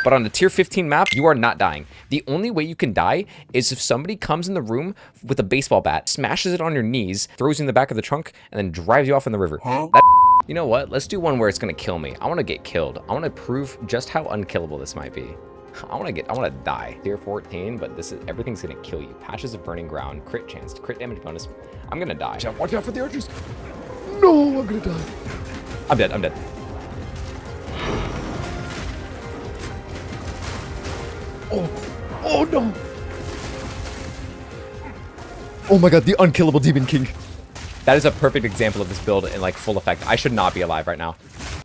But on the tier 15 map, you are not dying. The only way you can die is if somebody comes in the room with a baseball bat, smashes it on your knees, throws you in the back of the trunk, and then drives you off in the river. You know what? Let's do one where it's gonna kill me. I wanna get killed. I wanna prove just how unkillable this might be. I wanna die. Tier 14, but everything's gonna kill you. Patches of burning ground, crit chance, crit damage bonus. I'm gonna die. Watch out for the archers. No, I'm gonna die. I'm dead. Oh no. Oh my god, the unkillable Demon King. That is a perfect example of this build in like full effect. I should not be alive right now.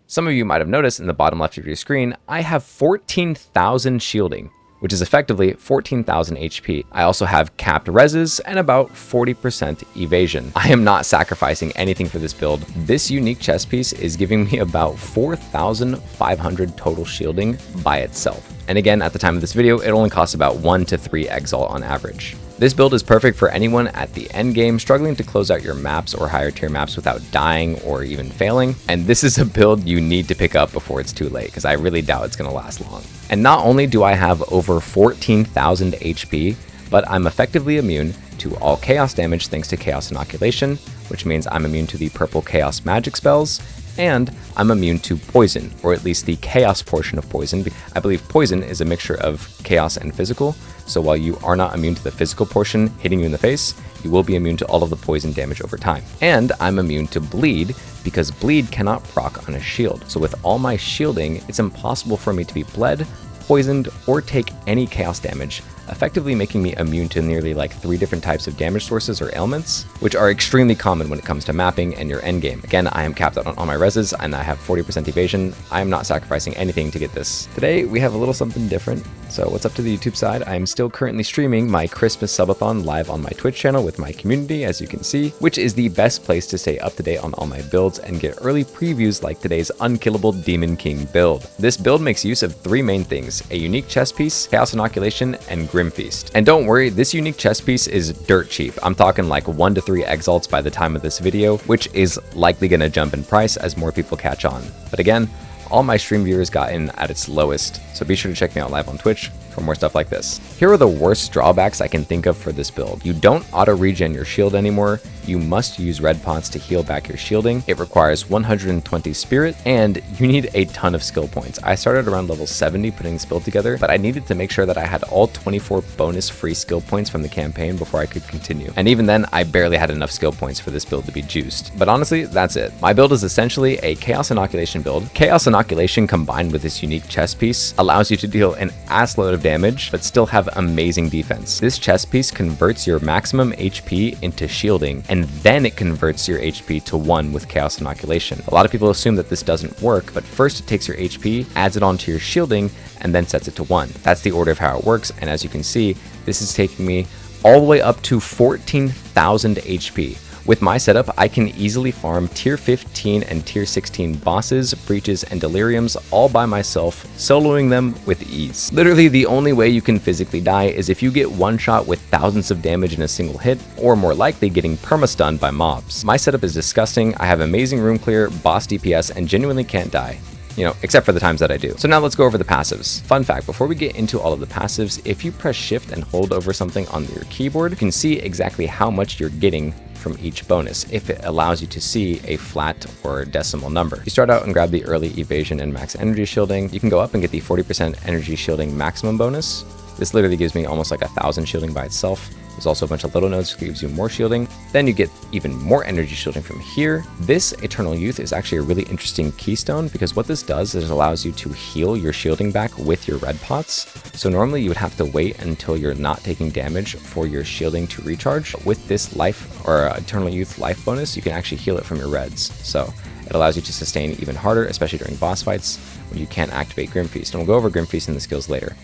Some of you might have noticed in the bottom left of your screen, I have 14,000 shielding, which is effectively 14,000 HP. I also have capped reses and about 40% evasion. I am not sacrificing anything for this build. This unique chest piece is giving me about 4,500 total shielding by itself. And again, at the time of this video, it only costs about 1 to 3 Exile on average. This build is perfect for anyone at the end game struggling to close out your maps or higher tier maps without dying or even failing. And this is a build you need to pick up before it's too late, because I really doubt it's going to last long. And not only do I have over 14,000 HP, but I'm effectively immune to all chaos damage thanks to Chaos Inoculation, which means I'm immune to the purple chaos magic spells, and I'm immune to poison, or at least the chaos portion of poison. I believe poison is a mixture of chaos and physical, so while you are not immune to the physical portion hitting you in the face, you will be immune to all of the poison damage over time. And I'm immune to bleed, because bleed cannot proc on a shield. So with all my shielding, it's impossible for me to be bled, poisoned, or take any chaos damage, effectively making me immune to nearly like 3 different types of damage sources or ailments, which are extremely common when it comes to mapping and your endgame. Again, I am capped out on all my reses and I have 40% evasion. I am not sacrificing anything to get this. Today, we have a little something different. So what's up to the YouTube side? I am still currently streaming my Christmas subathon live on my Twitch channel with my community, as you can see, which is the best place to stay up to date on all my builds and get early previews like today's unkillable Demon King build. This build makes use of 3 main things: a unique chest piece, Chaos Inoculation, and Grim Feast. And don't worry, this unique chest piece is dirt cheap. I'm talking like 1 to 3 exalts by the time of this video, which is likely gonna jump in price as more people catch on. But again, all my stream viewers got in at its lowest, so be sure to check me out live on Twitch for more stuff like this. Here are the worst drawbacks I can think of for this build. You don't auto-regen your shield anymore. You must use red pots to heal back your shielding. It requires 120 spirit, and you need a ton of skill points. I started around level 70 putting this build together, but I needed to make sure that I had all 24 bonus free skill points from the campaign before I could continue. And even then, I barely had enough skill points for this build to be juiced. But honestly, that's it. My build is essentially a Chaos Inoculation build. Chaos Inoculation combined with this unique chest piece allows you to deal an assload of damage, but still have amazing defense. This chest piece converts your maximum HP into shielding, and then it converts your HP to 1 with Chaos Inoculation. A lot of people assume that this doesn't work, but first it takes your HP, adds it onto your shielding, and then sets it to 1. That's the order of how it works, and as you can see, this is taking me all the way up to 14,000 HP. With my setup, I can easily farm tier 15 and tier 16 bosses, breaches, and deliriums all by myself, soloing them with ease. Literally, the only way you can physically die is if you get one shot with thousands of damage in a single hit, or more likely getting perma-stunned by mobs. My setup is disgusting. I have amazing room clear, boss DPS, and genuinely can't die. You know, except for the times that I do. So now let's go over the passives. Fun fact, before we get into all of the passives, if you press shift and hold over something on your keyboard, you can see exactly how much you're getting from each bonus, if it allows you to see a flat or decimal number. You start out and grab the early evasion and max energy shielding. You can go up and get the 40% energy shielding maximum bonus. This literally gives me almost like 1,000 shielding by itself. There's also a bunch of little nodes that gives you more shielding. Then you get even more energy shielding from here. This Eternal Youth is actually a really interesting keystone, because what this does is it allows you to heal your shielding back with your red pots. So normally you would have to wait until you're not taking damage for your shielding to recharge. With this life or Eternal Youth life bonus, you can actually heal it from your reds. So it allows you to sustain even harder, especially during boss fights when you can't activate Grim Feast. And we'll go over Grim Feast and the skills later.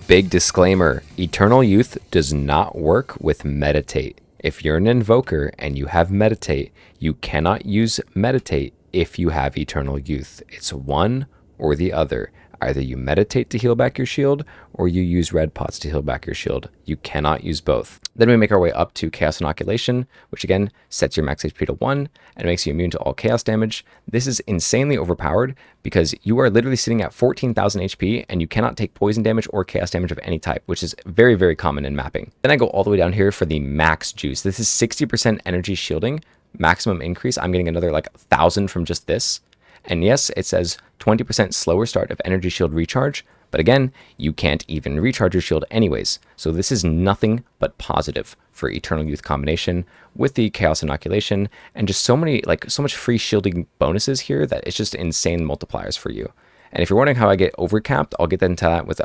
Big disclaimer, Eternal Youth does not work with Meditate. If you're an invoker and you have Meditate, you cannot use Meditate if you have Eternal Youth. It's one or the other. Either you meditate to heal back your shield, or you use red pots to heal back your shield. You cannot use both. Then we make our way up to Chaos Inoculation, which again sets your max HP to 1 and makes you immune to all chaos damage. This is insanely overpowered because you are literally sitting at 14,000 HP and you cannot take poison damage or chaos damage of any type, which is very, very common in mapping. Then I go all the way down here for the max juice. This is 60% energy shielding, maximum increase. I'm getting another like 1,000 from just this. And yes, it says 20% slower start of energy shield recharge, but again, you can't even recharge your shield anyways. So this is nothing but positive for Eternal Youth combination with the Chaos Inoculation and just so much free shielding bonuses here that it's just insane multipliers for you. And if you're wondering how I get overcapped, I'll get into that with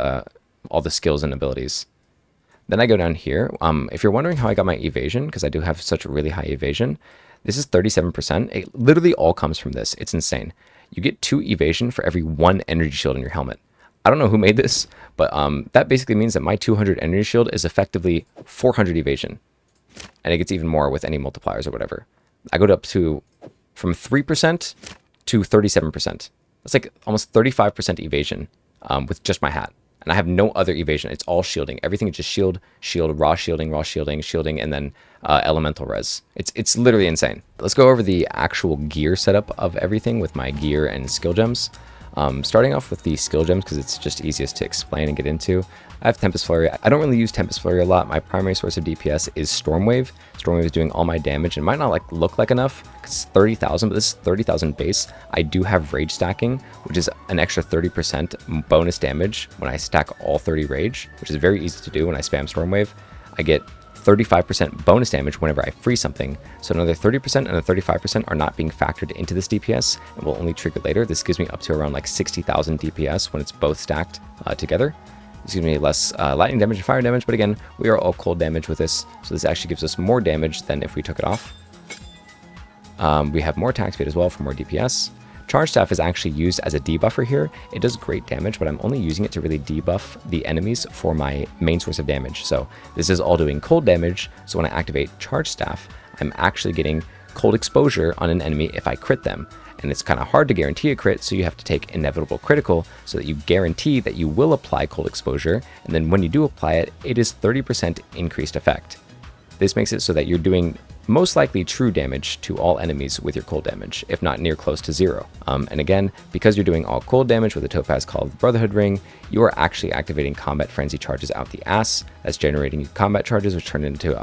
all the skills and abilities. Then I go down here. If you're wondering how I got my evasion, because I do have such a really high evasion, this is 37%. It literally all comes from this. It's insane. You get 2 evasion for every 1 energy shield in your helmet. I don't know who made this, but that basically means that my 200 energy shield is effectively 400 evasion. And it gets even more with any multipliers or whatever. I go up to from 3% to 37%. That's like almost 35% evasion with just my hat. And I have no other evasion. It's all shielding. Everything is just shield, raw shielding, and then elemental res. It's literally insane. Let's go over the actual gear setup of everything with my gear and skill gems. Starting off with the skill gems because it's just easiest to explain and get into. I have Tempest Flurry. I don't really use Tempest Flurry a lot. My primary source of DPS is Stormwave. Stormwave is doing all my damage. It might not look like enough because it's 30,000, but this is 30,000 base. I do have rage stacking, which is an extra 30% bonus damage when I stack all 30 rage, which is very easy to do when I spam Stormwave. I get 35% bonus damage whenever I free something. So another 30% and a 35% are not being factored into this DPS and will only trigger later. This gives me up to around like 60,000 DPS when it's both stacked together. This gives me less lightning damage and fire damage, but again, we are all cold damage with this. So this actually gives us more damage than if we took it off. We have more attack speed as well for more DPS. Charge Staff is actually used as a debuffer here. It does great damage, but I'm only using it to really debuff the enemies for my main source of damage. So this is all doing cold damage. So when I activate Charge Staff, I'm actually getting cold exposure on an enemy if I crit them. And it's kind of hard to guarantee a crit, so you have to take Inevitable Critical so that you guarantee that you will apply cold exposure. And then when you do apply it, it is 30% increased effect. This makes it so that you're doing most likely true damage to all enemies with your cold damage, if not near close to 0. And again, because you're doing all cold damage with a topaz called Brotherhood Ring, you are actually activating Combat Frenzy charges out the ass. That's generating you combat charges, which turn into,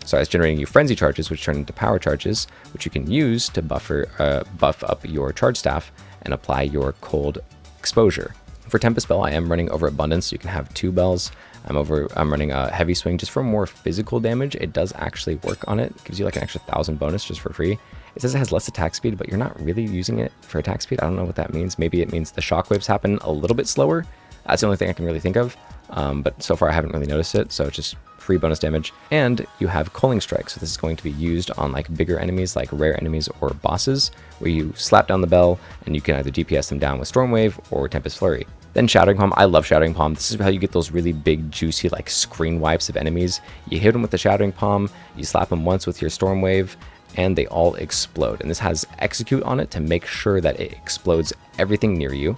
that's generating you frenzy charges, which turn into power charges, which you can use to buff up your charge staff and apply your cold exposure. For Tempest Bell, I am running Overabundance, so you can have 2 bells. I'm running a Heavy Swing just for more physical damage. It does actually work on it. It gives you like an extra 1,000 bonus just for free. It says it has less attack speed, but you're not really using it for attack speed. I don't know what that means. Maybe it means the shockwaves happen a little bit slower. That's the only thing I can really think of. But so far I haven't really noticed it, so it's just free bonus damage. And you have Culling Strike, so this is going to be used on like bigger enemies, like rare enemies or bosses, where you slap down the bell and you can either DPS them down with Stormwave or Tempest Flurry. Then Shattering Palm. I love Shattering Palm. This is how you get those really big, juicy, like screen wipes of enemies. You hit them with the Shattering Palm, you slap them once with your Stormwave, and they all explode. And this has Execute on it to make sure that it explodes everything near you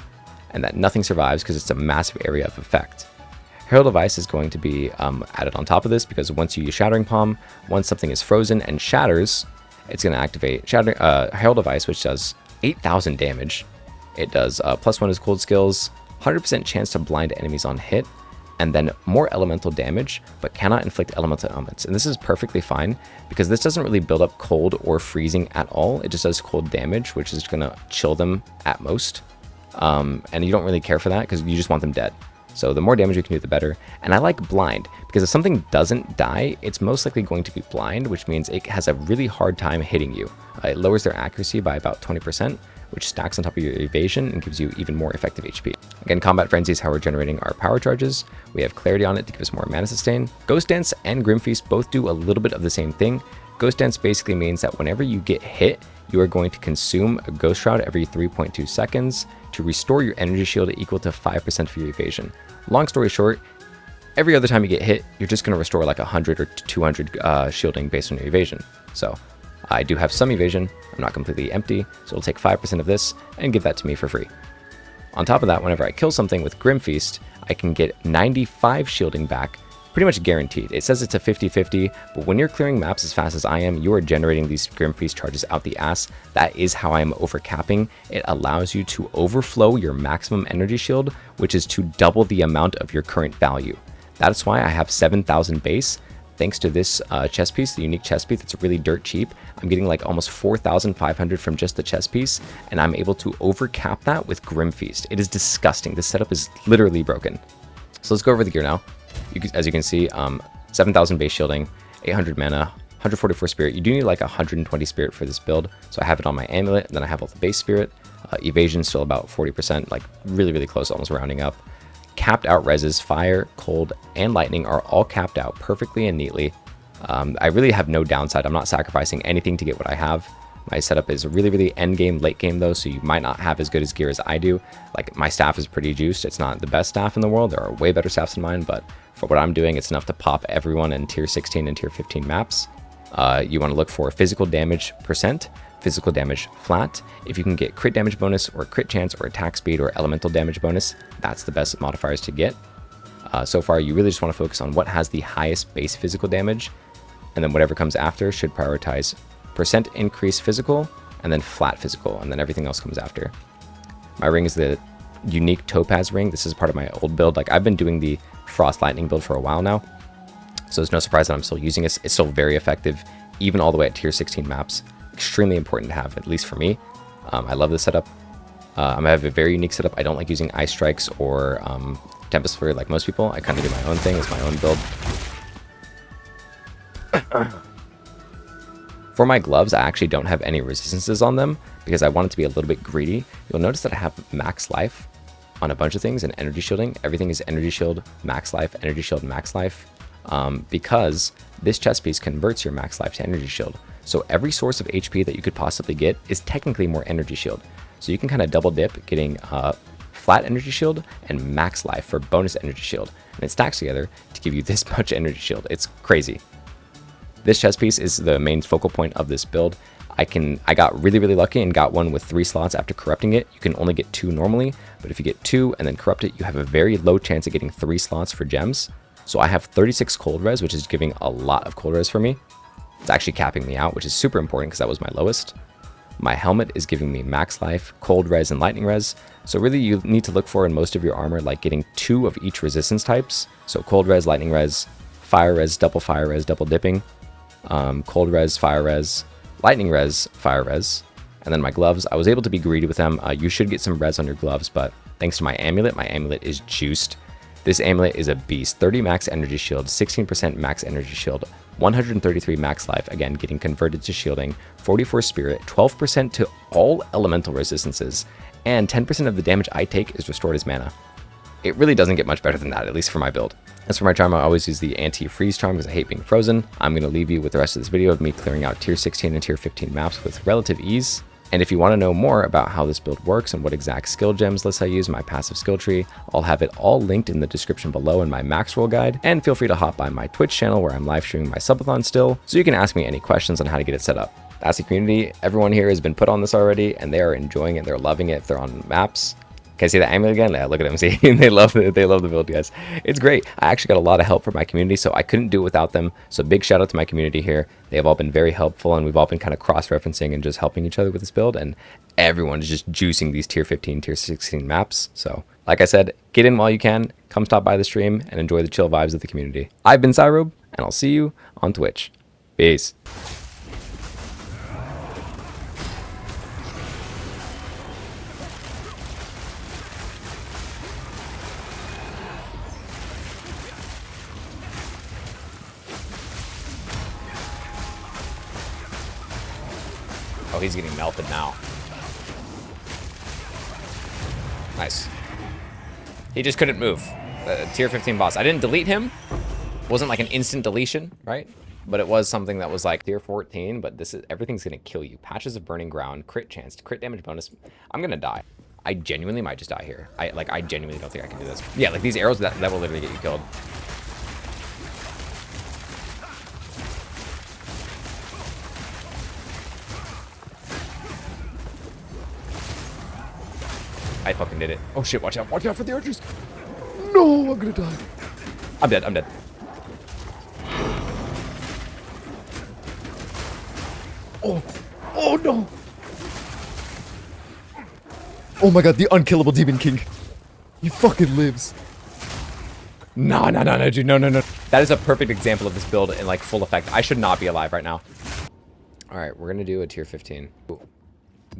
and that nothing survives because it's a massive area of effect. Herald of Ice is going to be added on top of this because once you use Shattering Palm, once something is frozen and shatters, it's going to activate Herald of Ice, which does 8,000 damage. It does +1 is cold skills, 100% chance to blind enemies on hit, and then more elemental damage, but cannot inflict elemental elements. And this is perfectly fine because this doesn't really build up cold or freezing at all. It just does cold damage, which is going to chill them at most. And you don't really care for that because you just want them dead. So the more damage you can do, the better. And I like blind because if something doesn't die, it's most likely going to be blind, which means it has a really hard time hitting you. It lowers their accuracy by about 20%, which stacks on top of your evasion and gives you even more effective HP. Again, Combat Frenzy is how we're generating our power charges. We have Clarity on it to give us more mana sustain. Ghost Dance and Grim Feast both do a little bit of the same thing. Ghost Dance basically means that whenever you get hit, you are going to consume a Ghost Shroud every 3.2 seconds to restore your energy shield equal to 5% for your evasion. Long story short, every other time you get hit, you're just going to restore like 100 or 200 shielding based on your evasion. So I do have some evasion. I'm not completely empty, so it'll take 5% of this and give that to me for free. On top of that, whenever I kill something with Grim Feast, I can get 95 shielding back, pretty much guaranteed. It says it's a 50-50, but when you're clearing maps as fast as I am, you are generating these Grim Feast charges out the ass. That is how I am overcapping. It allows you to overflow your maximum energy shield, which is to double the amount of your current value. That's why I have 7,000 base. Thanks to this chest piece, the unique chest piece that's really dirt cheap, I'm getting like almost 4,500 from just the chest piece, and I'm able to overcap that with Grim Feast. It is disgusting. This setup is literally broken. So let's go over the gear now. As you can see, 7,000 base shielding, 800 mana, 144 spirit. You do need like 120 spirit for this build, so I have it on my amulet, and then I have all the base spirit. Evasion still about 40%, like really close, almost rounding up. Capped out reses, fire, cold, and lightning are all capped out perfectly and neatly. I really have no downside. I'm not sacrificing anything to get what I have. My setup is really end game, late game though, so you might not have as good as gear as I do. Like, my staff is pretty juiced. It's not the best staff in the world. There are way better staffs than mine, but for what I'm doing, it's enough to pop everyone in tier 16 and tier 15 maps. You want to look for physical damage percent, physical damage flat. If you can get crit damage bonus or crit chance or attack speed or elemental damage bonus, that's the best modifiers to get. So far, you really just want to focus on what has the highest base physical damage, and then whatever comes after should prioritize percent increase physical and then flat physical, and then everything else comes after. My ring is the unique topaz ring. This is part of my old build. Like, I've been doing the frost lightning build for a while now, so it's no surprise that I'm still using it. It's still very effective, even all the way at tier 16 maps. Extremely important to have, at least for me. I love this setup. I have a very unique setup. I don't like using ice strikes or tempest flurry like most people. I kind of do my own thing. It's my own build. For my gloves, I actually don't have any resistances on them because I want it to be a little bit greedy. You'll notice that I have max life on a bunch of things, and energy shielding. Everything is energy shield, max life, energy shield, max life, because this chest piece converts your max life to energy shield. So every source of HP that you could possibly get is technically more energy shield. So you can kind of double dip, getting flat energy shield and max life for bonus energy shield. And it stacks together to give you this much energy shield. It's crazy. This chest piece is the main focal point of this build. I got really lucky and got one with 3 slots after corrupting it. You can only get 2 normally, but if you get 2 and then corrupt it, you have a very low chance of getting 3 slots for gems. So I have 36 cold res, which is giving a lot of cold res for me. It's actually capping me out, which is super important because that was my lowest. My helmet is giving me max life, cold res, and lightning res. So really you need to look for in most of your armor like getting 2 of each resistance types. So cold res, lightning res, fire res, double dipping, cold res, fire res, lightning res, fire res. And then my gloves, I was able to be greedy with them. You should get some res on your gloves, but thanks to my amulet is juiced. This amulet is a beast. 30 max energy shield, 16% max energy shield, 133 max life, again getting converted to shielding, 44 spirit, 12% to all elemental resistances, and 10% of the damage I take is restored as mana. It really doesn't get much better than that, at least for my build. As for my charm, I always use the anti-freeze charm because I hate being frozen. I'm going to leave you with the rest of this video of me clearing out tier 16 and tier 15 maps with relative ease. And if you want to know more about how this build works and what exact skill gems lists I use, my passive skill tree, I'll have it all linked in the description below in my max roll guide. And feel free to hop by my Twitch channel where I'm live streaming my subathon still, so you can ask me any questions on how to get it set up. That's the community. Everyone here has been put on this already, and they are enjoying it. They're loving it if they're on maps. Can I see the amulet again? Yeah, look at them. See, they love the build, guys. It's great. I actually got a lot of help from my community, so I couldn't do it without them. So big shout out to my community here. They have all been very helpful, and we've all been kind of cross-referencing and just helping each other with this build. And everyone is just juicing these tier 15, tier 16 maps. So like I said, get in while you can. Come stop by the stream and enjoy the chill vibes of the community. I've been SYROBE, and I'll see you on Twitch. Peace. Oh, he's getting melted now. Nice. He just couldn't move. Tier 15 boss. I didn't delete him. It wasn't like an instant deletion, right? But it was something that was like tier 14, but this is everything's gonna kill you. Patches of burning ground, crit chance, crit damage bonus. I'm gonna die. I genuinely might just die here. I genuinely don't think I can do this. Yeah, like these arrows that will literally get you killed. I fucking did it. Oh shit, watch out. Watch out for the archers. No, I'm gonna die. I'm dead, I'm dead. Oh no. Oh my god, the unkillable Demon King. He fucking lives. No, dude, no. That is a perfect example of this build in like full effect. I should not be alive right now. All right, we're gonna do a tier 15. Ooh.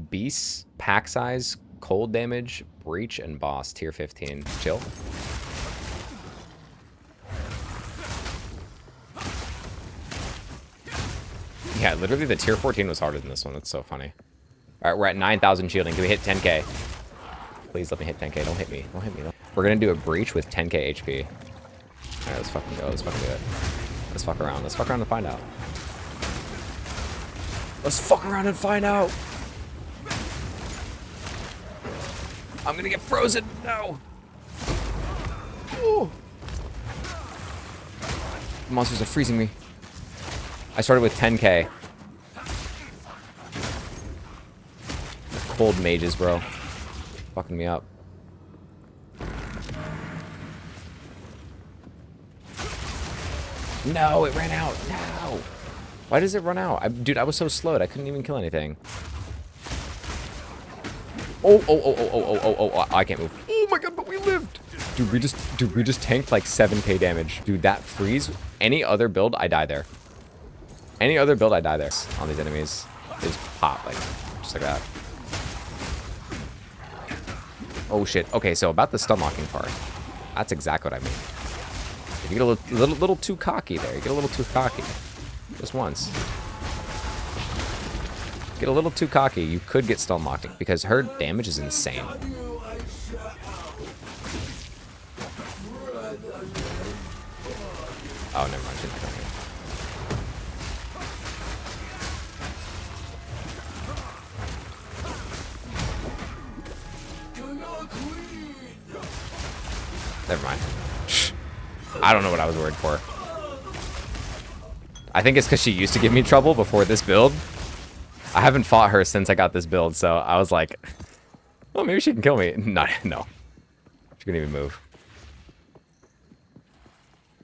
Beasts, pack size, cold damage, breach, and boss, tier 15. Chill. Yeah, literally the tier 14 was harder than this one. It's so funny. All right, we're at 9,000 shielding. Can we hit 10k? Please let me hit 10k. Don't hit me. Don't hit me. We're going to do a breach with 10k HP. All right, let's fucking go. Let's fucking do it. Let's fuck around. Let's fuck around and find out. Let's fuck around and find out. I'm going to get frozen. No. Oh. The monsters are freezing me. I started with 10k. Cold mages, bro. Fucking me up. No, it ran out. No. Why does it run out? Dude, I was so slowed. I couldn't even kill anything. Oh, I can't move. Oh my god, but we lived. Dude, we just tanked like 7k damage. Dude, that freeze, any other build, I die there. Any other build, I die there on these enemies. They just pop, like, just like that. Oh shit. Okay, so about the stun locking part. That's exactly what I mean. If you get a little too cocky there. You get a little too cocky. Just once. Get a little too cocky, you could get stun locked because her damage is insane. Oh, never mind. She's not coming here. Never mind. I don't know what I was worried for. I think it's because she used to give me trouble before this build. I haven't fought her since I got this build, so I was like, well, maybe she can kill me. No. She couldn't even move.